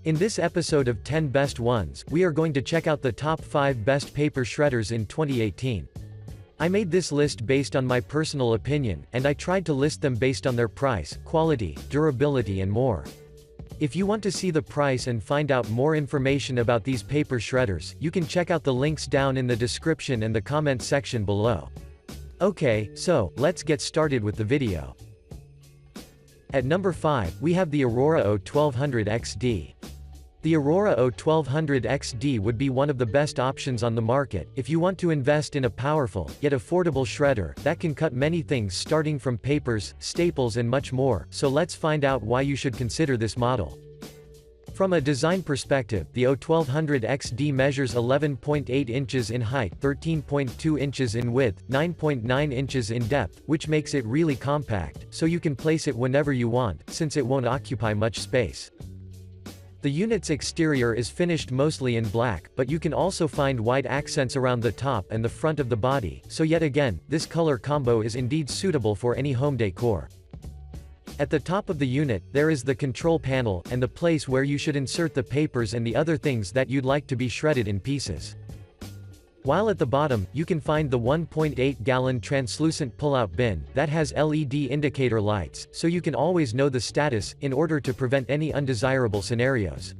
In this episode of 10 Best Ones, we are going to check out the top 5 best paper shredders in 2018. I made this list based on my personal opinion, and I tried to list them based on their price, quality, durability and more. If you want to see the price and find out more information about these paper shredders, you can check out the links down in the description and the comment section below. Okay, so, let's get started with the video. At number 5, we have the Aurora AU1200XD. The Aurora AU1200XD would be one of the best options on the market, if you want to invest in a powerful, yet affordable shredder, that can cut many things starting from papers, staples and much more, so let's find out why you should consider this model. From a design perspective, the AU1200XD measures 11.8 inches in height, 13.2 inches in width, 9.9 inches in depth, which makes it really compact, so you can place it whenever you want, since it won't occupy much space. The unit's exterior is finished mostly in black, but you can also find white accents around the top and the front of the body, so yet again, this color combo is indeed suitable for any home decor. At the top of the unit, there is the control panel, and the place where you should insert the papers and the other things that you'd like to be shredded in pieces. While at the bottom, you can find the 1.8-gallon translucent pull-out bin, that has LED indicator lights, so you can always know the status, in order to prevent any undesirable scenarios.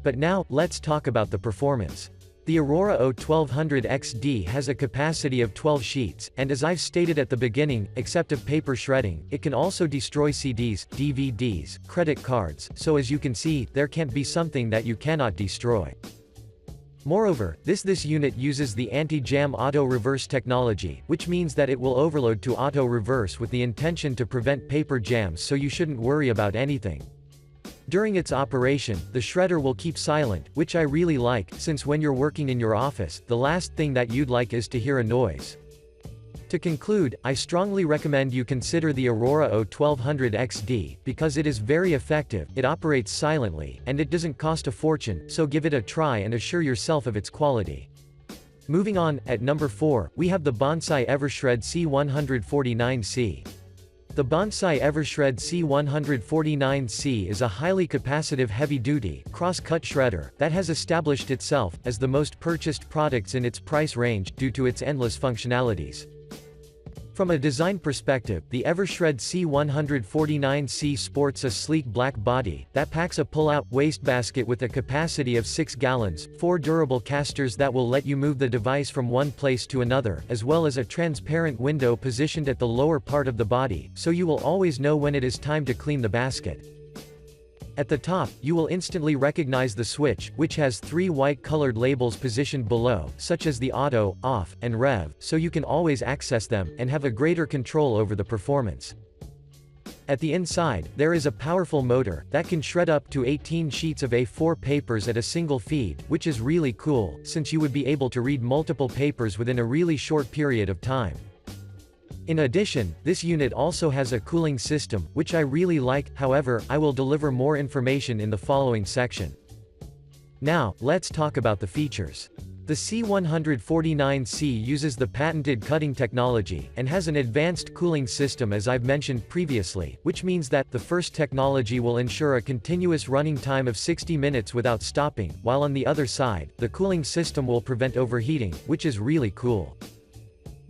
But now, let's talk about the performance. The Aurora AU1200XD has a capacity of 12 sheets, and as I've stated at the beginning, except of paper shredding, it can also destroy CDs, DVDs, credit cards, so as you can see, there can't be something that you cannot destroy. Moreover, this unit uses the anti-jam auto-reverse technology, which means that it will overload to auto-reverse with the intention to prevent paper jams, so you shouldn't worry about anything. During its operation, the shredder will keep silent, which I really like, since when you're working in your office, the last thing that you'd like is to hear a noise. To conclude, I strongly recommend you consider the Aurora AU1200XD, because it is very effective, it operates silently, and it doesn't cost a fortune, so give it a try and assure yourself of its quality. Moving on, at number 4, we have the Bonsai Evershred C149C. The Bonsai Evershred C149C is a highly capacitive heavy-duty, cross-cut shredder, that has established itself as the most purchased products in its price range, due to its endless functionalities. From a design perspective, the Evershred C149C sports a sleek black body, that packs a pull-out wastebasket with a capacity of 6 gallons, 4 durable casters that will let you move the device from one place to another, as well as a transparent window positioned at the lower part of the body, so you will always know when it is time to clean the basket. At the top, you will instantly recognize the switch, which has 3 white-colored labels positioned below, such as the auto, off, and rev, so you can always access them, and have a greater control over the performance. At the inside, there is a powerful motor, that can shred up to 18 sheets of A4 papers at a single feed, which is really cool, since you would be able to read multiple papers within a really short period of time. In addition, this unit also has a cooling system, which I really like, however, I will deliver more information in the following section. Now, let's talk about the features. The C149C uses the patented cutting technology, and has an advanced cooling system as I've mentioned previously, which means that the first technology will ensure a continuous running time of 60 minutes without stopping, while on the other side, the cooling system will prevent overheating, which is really cool.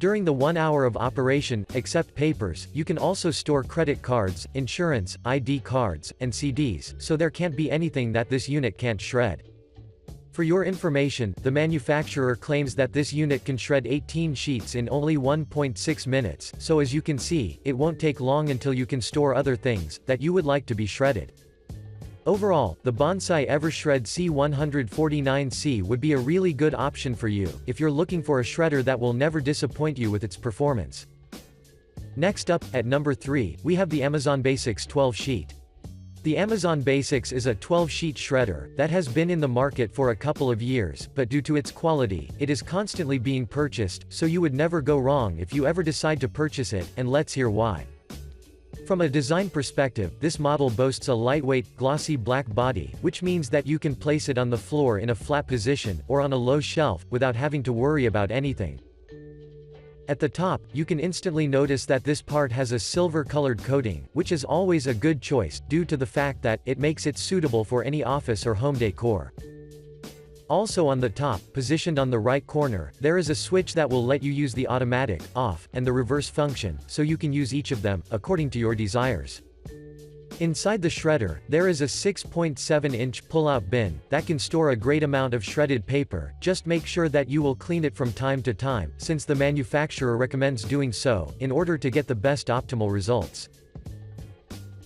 During the 1 hour of operation, except papers, you can also store credit cards, insurance, ID cards, and CDs, so there can't be anything that this unit can't shred. For your information, the manufacturer claims that this unit can shred 18 sheets in only 1.6 minutes, so as you can see, it won't take long until you can store other things that you would like to be shredded. Overall, the Bonsai Evershred C149C would be a really good option for you, if you're looking for a shredder that will never disappoint you with its performance. Next up, at number 3, we have the Amazon Basics 12-sheet. The Amazon Basics is a 12-sheet shredder, that has been in the market for a couple of years, but due to its quality, it is constantly being purchased, so you would never go wrong if you ever decide to purchase it, and let's hear why. From a design perspective, this model boasts a lightweight, glossy black body, which means that you can place it on the floor in a flat position, or on a low shelf, without having to worry about anything. At the top, you can instantly notice that this part has a silver-colored coating, which is always a good choice, due to the fact that it makes it suitable for any office or home decor. Also on the top, positioned on the right corner, there is a switch that will let you use the automatic, off, and the reverse function, so you can use each of them, according to your desires. Inside the shredder, there is a 6.7-inch pull-out bin that can store a great amount of shredded paper. Just make sure that you will clean it from time to time, since the manufacturer recommends doing so, in order to get the best optimal results.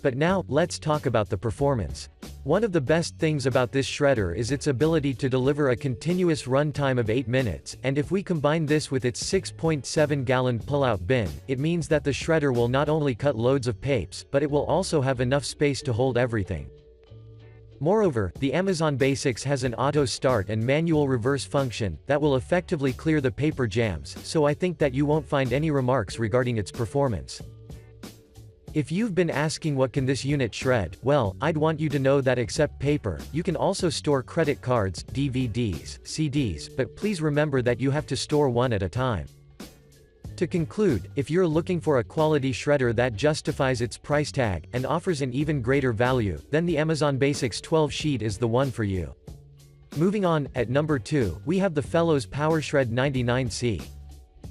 But now, let's talk about the performance. One of the best things about this shredder is its ability to deliver a continuous runtime of 8 minutes, and if we combine this with its 6.7-gallon pull-out bin, it means that the shredder will not only cut loads of papes, but it will also have enough space to hold everything. Moreover, the Amazon Basics has an auto start and manual reverse function that will effectively clear the paper jams, so I think that you won't find any remarks regarding its performance. If you've been asking what can this unit shred, well, I'd want you to know that except paper, you can also store credit cards, DVDs, CDs, but please remember that you have to store one at a time. To conclude, if you're looking for a quality shredder that justifies its price tag, and offers an even greater value, then the Amazon Basics 12 sheet is the one for you. Moving on, at number 2, we have the Fellows PowerShred 99C.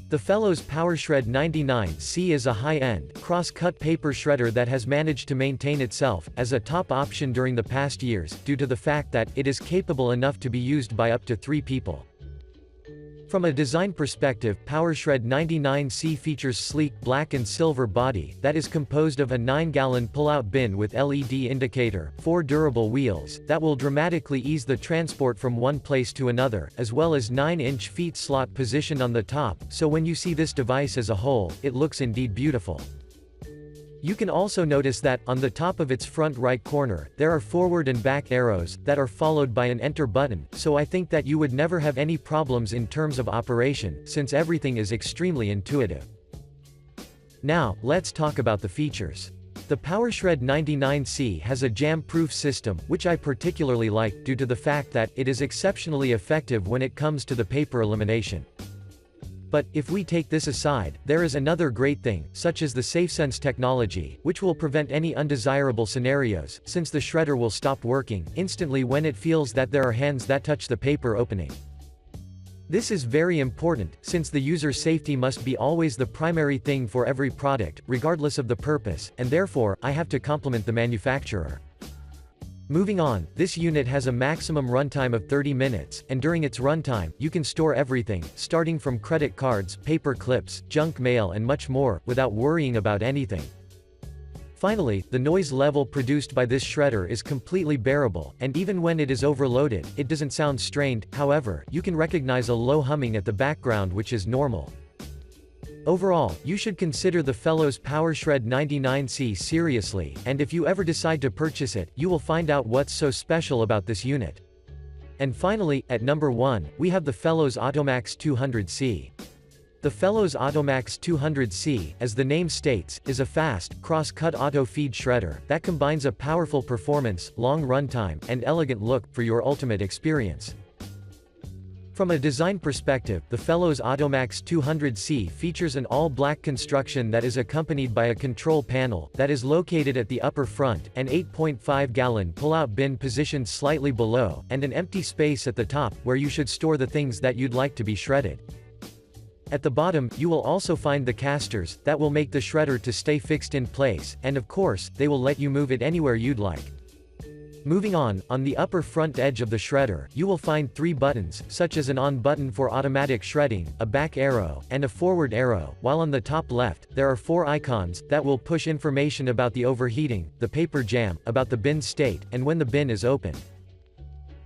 The Fellows PowerShred 99C is a high-end, cross-cut paper shredder that has managed to maintain itself as a top option during the past years, due to the fact that it is capable enough to be used by up to 3 people. From a design perspective, PowerShred 99C features sleek black and silver body that is composed of a 9-gallon pull-out bin with LED indicator, 4 durable wheels that will dramatically ease the transport from one place to another, as well as 9-inch feet slot positioned on the top, so when you see this device as a whole, it looks indeed beautiful. You can also notice that, on the top of its front right corner, there are forward and back arrows that are followed by an enter button, so I think that you would never have any problems in terms of operation, since everything is extremely intuitive. Now, let's talk about the features. The PowerShred 99C has a jam-proof system, which I particularly like due to the fact that it is exceptionally effective when it comes to the paper elimination. But, if we take this aside, there is another great thing, such as the SafeSense technology, which will prevent any undesirable scenarios, since the shredder will stop working instantly when it feels that there are hands that touch the paper opening. This is very important, since the user's safety must be always the primary thing for every product, regardless of the purpose, and therefore, I have to compliment the manufacturer. Moving on, this unit has a maximum runtime of 30 minutes, and during its runtime, you can store everything, starting from credit cards, paper clips, junk mail and much more, without worrying about anything. Finally, the noise level produced by this shredder is completely bearable, and even when it is overloaded, it doesn't sound strained. However, you can recognize a low humming at the background, which is normal. Overall, you should consider the Fellows PowerShred 99C seriously, and if you ever decide to purchase it, you will find out what's so special about this unit. And finally, at number 1, we have the Fellows Automax 200C. The Fellows Automax 200C, as the name states, is a fast, cross-cut auto-feed shredder that combines a powerful performance, long runtime, and elegant look for your ultimate experience. From a design perspective, the Fellows Automax 200C features an all-black construction that is accompanied by a control panel that is located at the upper front, an 8.5-gallon pull-out bin positioned slightly below, and an empty space at the top, where you should store the things that you'd like to be shredded. At the bottom, you will also find the casters that will make the shredder to stay fixed in place, and of course, they will let you move it anywhere you'd like. Moving on the upper front edge of the shredder, you will find 3 buttons, such as an on button for automatic shredding, a back arrow, and a forward arrow, while on the top left, there are 4 icons that will push information about the overheating, the paper jam, about the bin state, and when the bin is open.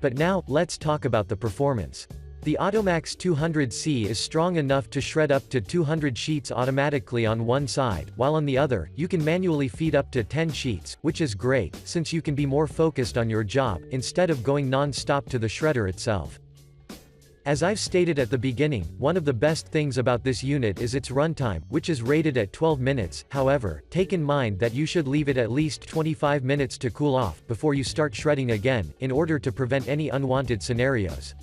But now, let's talk about the performance. The Automax 200C is strong enough to shred up to 200 sheets automatically on one side, while on the other, you can manually feed up to 10 sheets, which is great, since you can be more focused on your job, instead of going non-stop to the shredder itself. As I've stated at the beginning, one of the best things about this unit is its runtime, which is rated at 12 minutes, however, take in mind that you should leave it at least 25 minutes to cool off, before you start shredding again, in order to prevent any unwanted scenarios.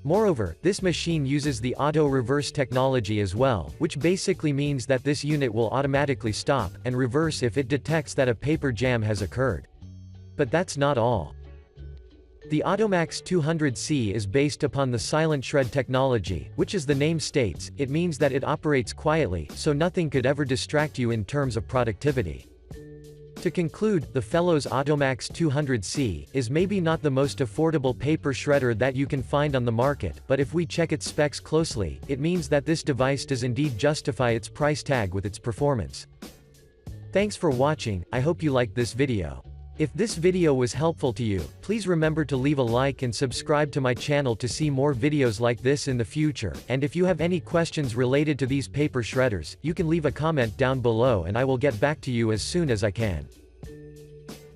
Moreover, this machine uses the auto-reverse technology as well, which basically means that this unit will automatically stop and reverse if it detects that a paper jam has occurred. But that's not all. The Automax 200C is based upon the silent shred technology, which as the name states, it means that it operates quietly, so nothing could ever distract you in terms of productivity. To conclude, the Fellows Automax 200C is maybe not the most affordable paper shredder that you can find on the market, but if we check its specs closely, it means that this device does indeed justify its price tag with its performance. Thanks for watching, I hope you liked this video. If this video was helpful to you, please remember to leave a like and subscribe to my channel to see more videos like this in the future, and if you have any questions related to these paper shredders, you can leave a comment down below and I will get back to you as soon as I can.